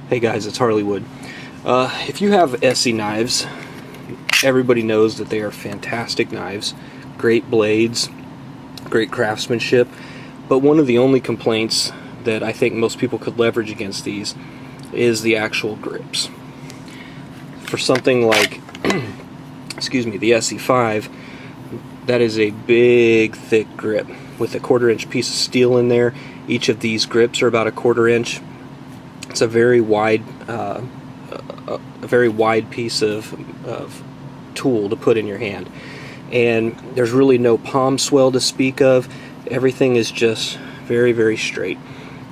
Hey guys, it's Harleywood. If you have ESEE knives, everybody knows that they are fantastic knives, great blades, great craftsmanship, but one of the only complaints that I think most people could leverage against these is the actual grips. For something like, excuse me, the ESEE 5, that is a big, thick grip with a 1/4 inch piece of steel in there. Each of these grips are about a 1/4 inch. It's a very wide piece of tool to put in your hand, and there's really no palm swell to speak of. Everything is just very, very straight,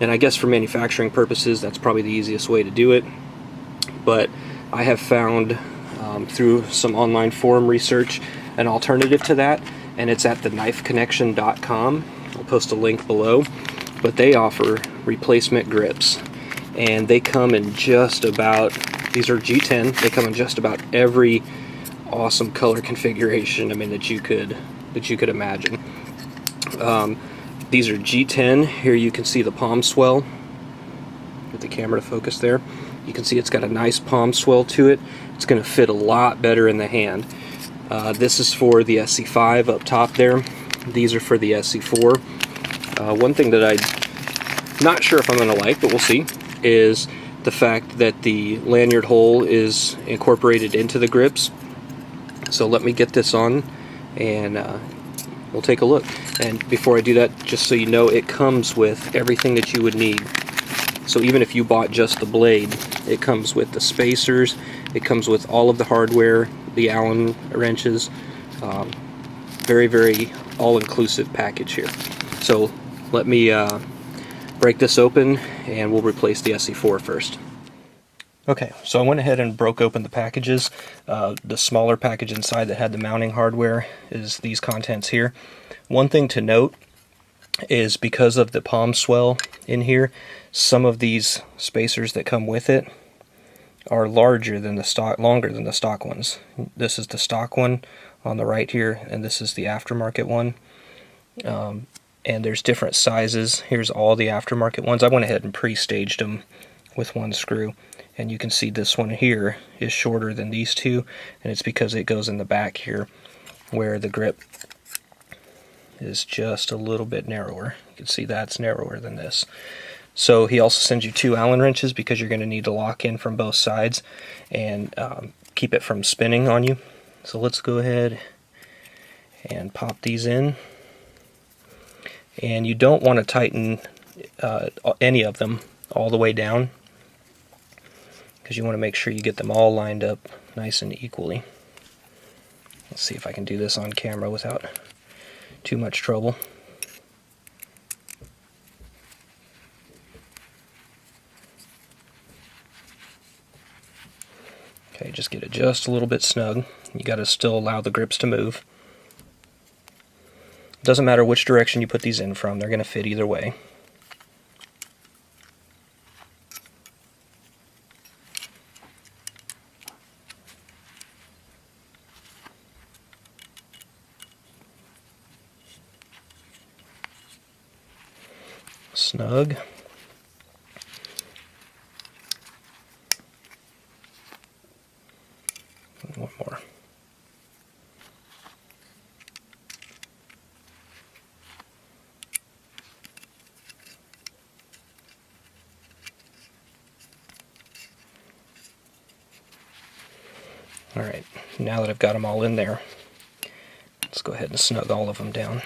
and I guess for manufacturing purposes that's probably the easiest way to do it. But I have found through some online forum research an alternative to that, and it's at theknifeconnection.com. I'll post a link below, but they offer replacement grips, and they come in just about, these are G10, they come in just about every awesome color configuration, I mean, that you could imagine. These are G10. Here you can see the palm swell. Get the camera to focus there. You can see it's got a nice palm swell to it. It's going to fit a lot better in the hand. This is for the ESEE 5 up top there. These are for the ESEE 4. One thing that I'm not sure if I'm going to like, but we'll see, is the fact that the lanyard hole is incorporated into the grips. So let me get this on and we'll take a look. And before I do that, just so you know, it comes with everything that you would need. So even if you bought just the blade, it comes with the spacers, it comes with all of the hardware, the Allen wrenches. Very, very all-inclusive package here. So let me break this open and we'll replace the ESEE 4 first. Okay, so I went ahead and broke open the packages. The smaller package inside that had the mounting hardware is these contents here. One thing to note is because of the palm swell in here, some of these spacers that come with it are larger than the stock, longer than the stock ones. This is the stock one on the right here, and this is the aftermarket one. And there's different sizes. Here's all the aftermarket ones. I went ahead and pre-staged them with one screw, and you can see this one here is shorter than these two, and it's because it goes in the back here where the grip is just a little bit narrower. You can see that's narrower than this. So he also sends you 2 Allen wrenches because you're going to need to lock in from both sides and keep it from spinning on you. So let's go ahead and pop these in. And you don't want to tighten any of them all the way down, because you want to make sure you get them all lined up nice and equally. Let's see if I can do this on camera without too much trouble. Okay, just get it just a little bit snug. You got to still allow the grips to move. Doesn't matter which direction you put these in from, they're going to fit either way. Snug. And one more. Alright, now that I've got them all in there, let's go ahead and snug all of them down.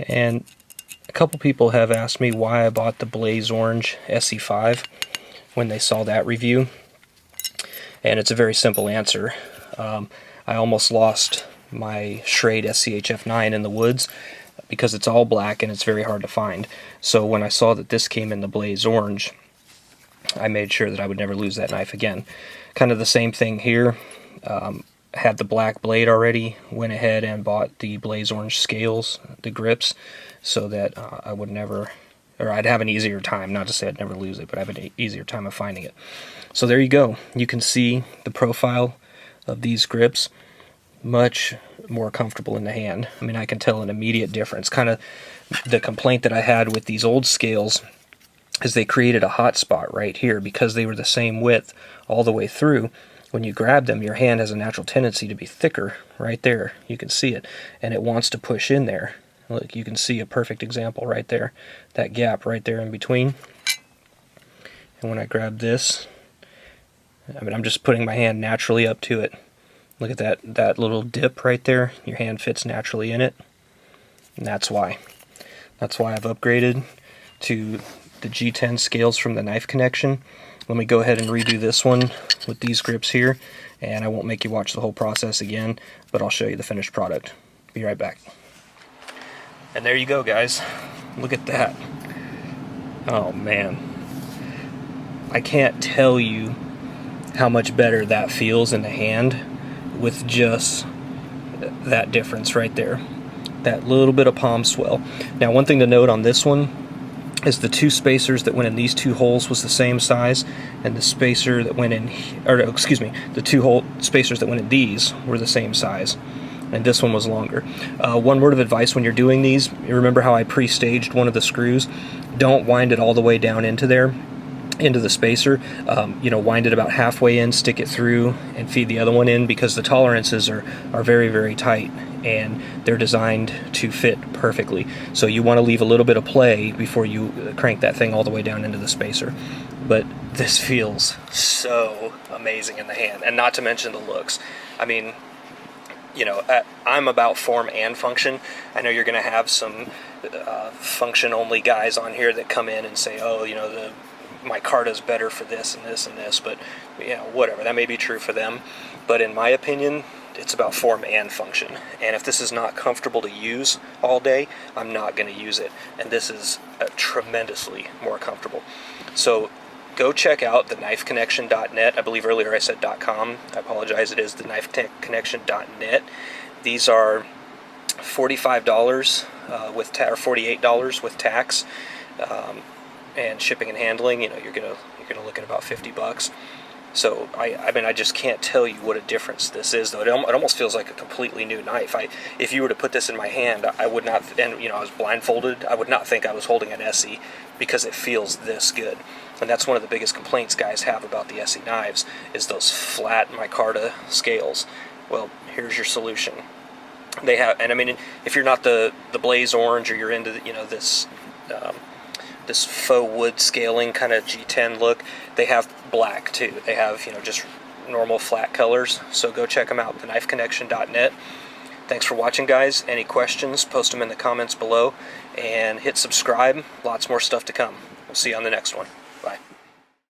And a couple people have asked me why I bought the Blaze Orange ESEE 5 when they saw that review, and it's a very simple answer. I almost lost my Schrade SCHF9 in the woods because it's all black and it's very hard to find. So when I saw that this came in the Blaze Orange, I made sure that I would never lose that knife again. Kind of the same thing here. Had the black blade already, went ahead and bought the Blaze Orange scales, the grips, so that I would never or I'd have an easier time, not to say I'd never lose it, but I have an easier time of finding it. So there you go. You can see the profile of these grips, much more comfortable in the hand. I mean, I can tell an immediate difference. Kind of the complaint that I had with these old scales is they created a hot spot right here because they were the same width all the way through. When you grab them, your hand has a natural tendency to be thicker right there. You can see it, and it wants to push in there. Look, you can see a perfect example right there, that gap right there in between. And when I grab this, I mean, I'm just putting my hand naturally up to it. Look at that little dip right there. Your hand fits naturally in it, and that's why. That's why I've upgraded to the G10 scales from the Knife Connection. Let me go ahead and redo this one with these grips here, and I won't make you watch the whole process again, but I'll show you the finished product. Be right back. And there you go, guys. Look at that. Oh man, I can't tell you how much better that feels in the hand with just that difference right there, that little bit of palm swell. Now, one thing to note on this one is the two spacers that went in these two holes was the same size, and the spacer that went in, or excuse me, the two hole spacers that went in these were the same size, and this one was longer. One word of advice when you're doing these, you remember how I pre-staged one of the screws? Don't wind it all the way down into there, into the spacer. You know, wind it about halfway in, stick it through, and feed the other one in, because the tolerances are very, very tight, and they're designed to fit perfectly. So you want to leave a little bit of play before you crank that thing all the way down into the spacer. But this feels so amazing in the hand, and not to mention the looks. I mean, you know, I'm about form and function. I know you're going to have some function-only guys on here that come in and say, oh, you know, the micarta's better for this and this and this, but, you know, whatever. That may be true for them. But in my opinion, it's about form and function. And if this is not comfortable to use all day, I'm not going to use it. And this is tremendously more comfortable. So go check out the knifeconnection.net. I believe earlier I said .com. I apologize. It is the knifeconnection.net. These are $45 with or $48 with tax and shipping and handling. You know, you're gonna look at about $50. So I mean, I just can't tell you what a difference this is, though. It almost feels like a completely new knife. If you were to put this in my hand, I would not, and you know, I was blindfolded, I would not think I was holding an ESEE, because it feels this good. And that's one of the biggest complaints guys have about the ESEE knives, is those flat micarta scales. Well, here's your solution. They have, and I mean, if you're not the blaze orange, or you're into, you know, this this faux wood scaling kind of G10 look, they have black too. They have, you know, just normal flat colors. So go check them out, theknifeconnection.net. Thanks for watching, guys. Any questions, post them in the comments below, and hit subscribe. Lots more stuff to come. We'll see you on the next one.